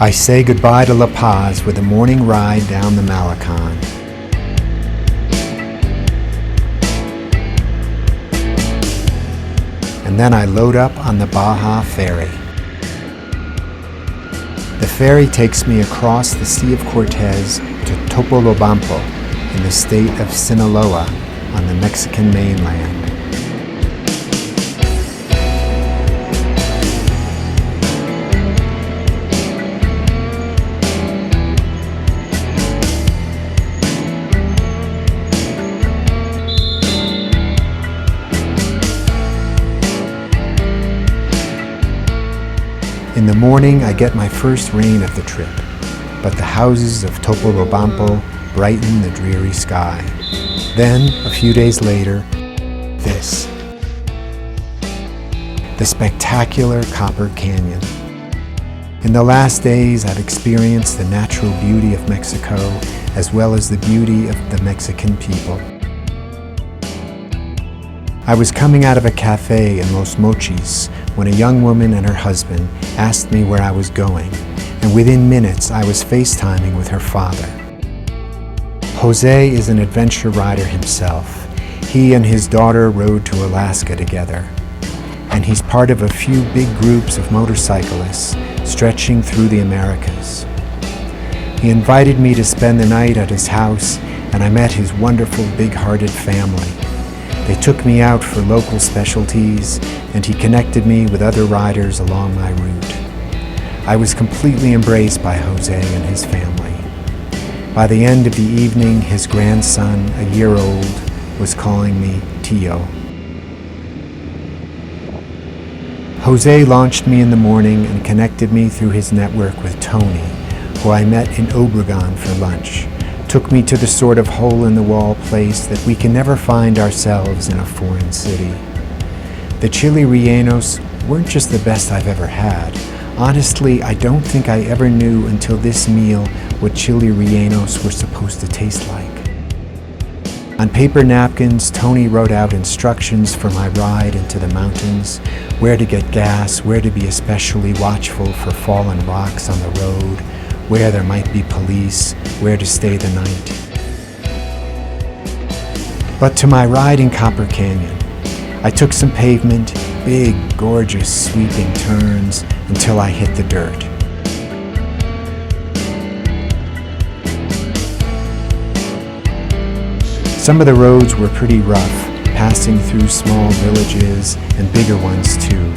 I say goodbye to La Paz with a morning ride down the Malecon. And then I load up on the Baja Ferry. The ferry takes me across the Sea of Cortez to Topolobampo in the state of Sinaloa on the Mexican mainland. In the morning, I get my first rain of the trip, but the houses of Topolobampo brighten the dreary sky. Then, a few days later, this. The spectacular Copper Canyon. In the last days, I've experienced the natural beauty of Mexico as well as the beauty of the Mexican people. I was coming out of a cafe in Los Mochis when a young woman and her husband asked me where I was going, and within minutes I was FaceTiming with her father. Jose is an adventure rider himself. He and his daughter rode to Alaska together, and he's part of a few big groups of motorcyclists stretching through the Americas. He invited me to spend the night at his house, and I met his wonderful big-hearted family. They took me out for local specialties, and he connected me with other riders along my route. I was completely embraced by Jose and his family. By the end of the evening, his grandson, a year old, was calling me Tio. Jose launched me in the morning and connected me through his network with Tony, who I met in Obregon for lunch. Took me to the sort of hole-in-the-wall place that we can never find ourselves in a foreign city. The chili rellenos weren't just the best I've ever had. Honestly, I don't think I ever knew until this meal what chili rellenos were supposed to taste like. On paper napkins, Tony wrote out instructions for my ride into the mountains, where to get gas, where to be especially watchful for fallen rocks on the road, where there might be police, where to stay the night. But to my ride in Copper Canyon, I took some pavement, big, gorgeous, sweeping turns until I hit the dirt. Some of the roads were pretty rough, passing through small villages and bigger ones too.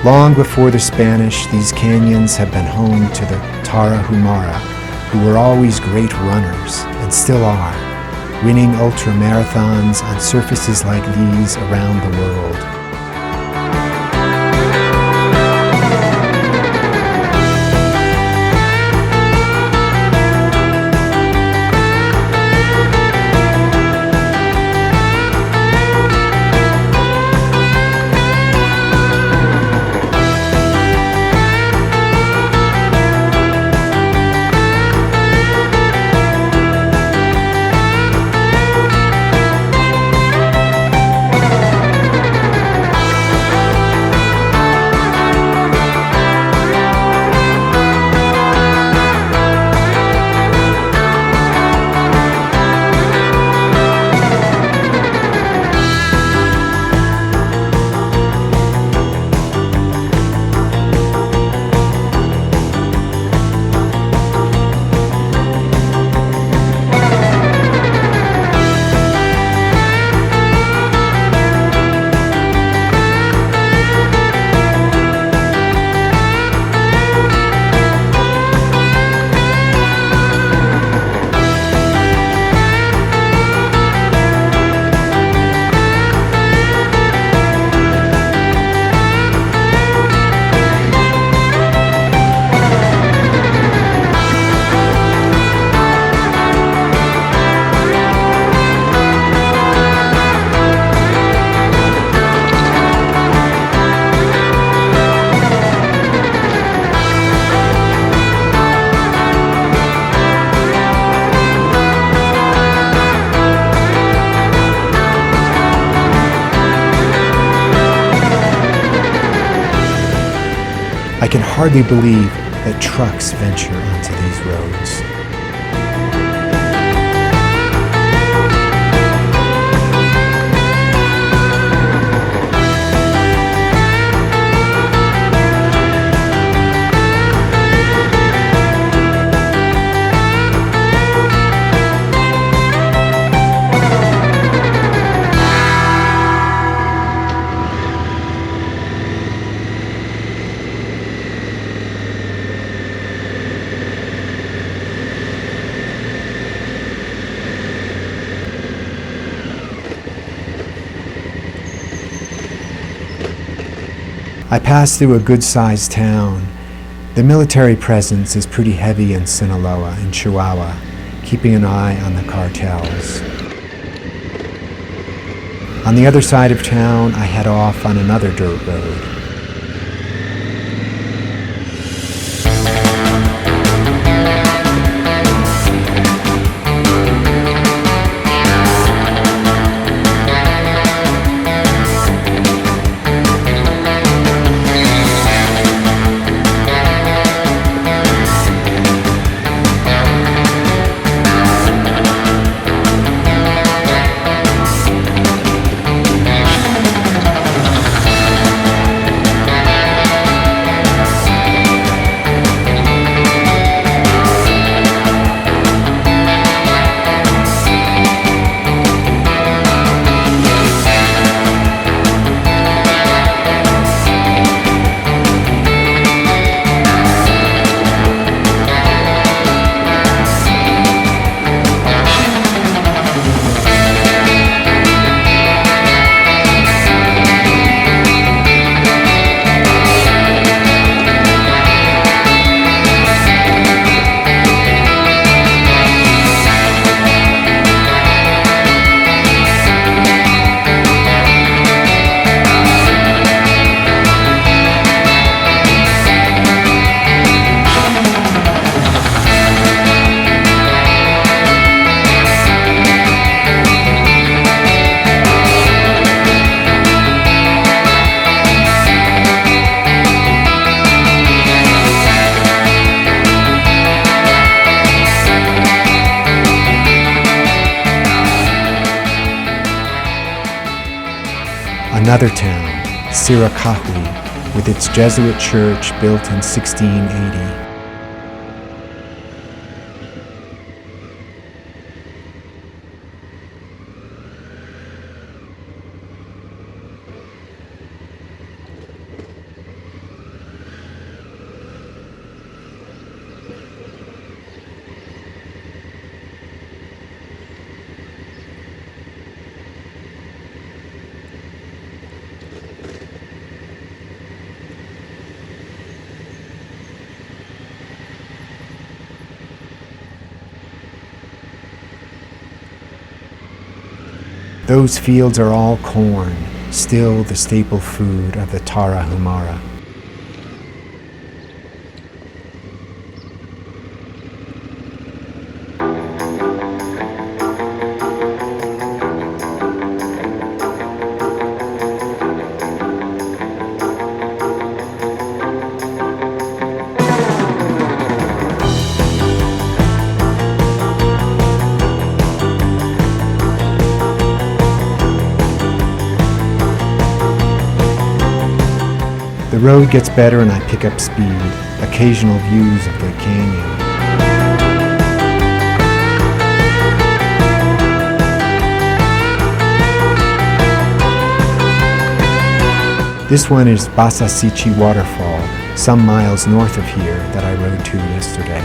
Long before the Spanish, these canyons have been home to the Tarahumara, who were always great runners, and still are, winning ultramarathons on surfaces like these around the world. I can hardly believe that trucks venture onto these roads. I passed through a good-sized town. The military presence is pretty heavy in Sinaloa and Chihuahua, keeping an eye on the cartels. On the other side of town, I head off on another dirt road. Another town, Siracahui, with its Jesuit church built in 1680. Those fields are all corn, still the staple food of the Tarahumara. The road gets better and I pick up speed, occasional views of the canyon. This one is Basasichi Waterfall, some miles north of here that I rode to yesterday.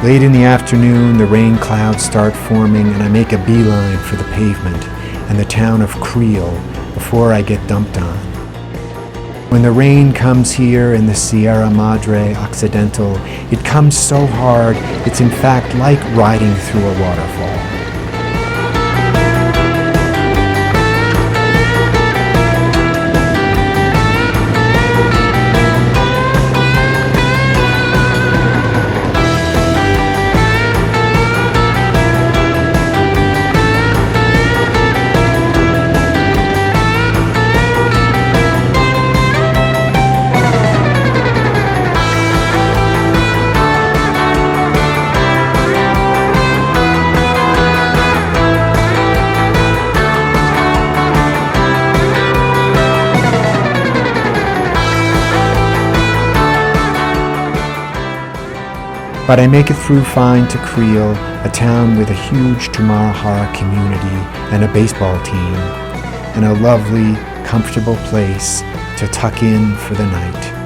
Late in the afternoon, the rain clouds start forming and I make a beeline for the pavement and the town of Creel before I get dumped on. When the rain comes here in the Sierra Madre Occidental, it comes so hard, it's in fact like riding through a waterfall. But I make it through fine to Creel, a town with a huge Tumarahara community and a baseball team, and a lovely, comfortable place to tuck in for the night.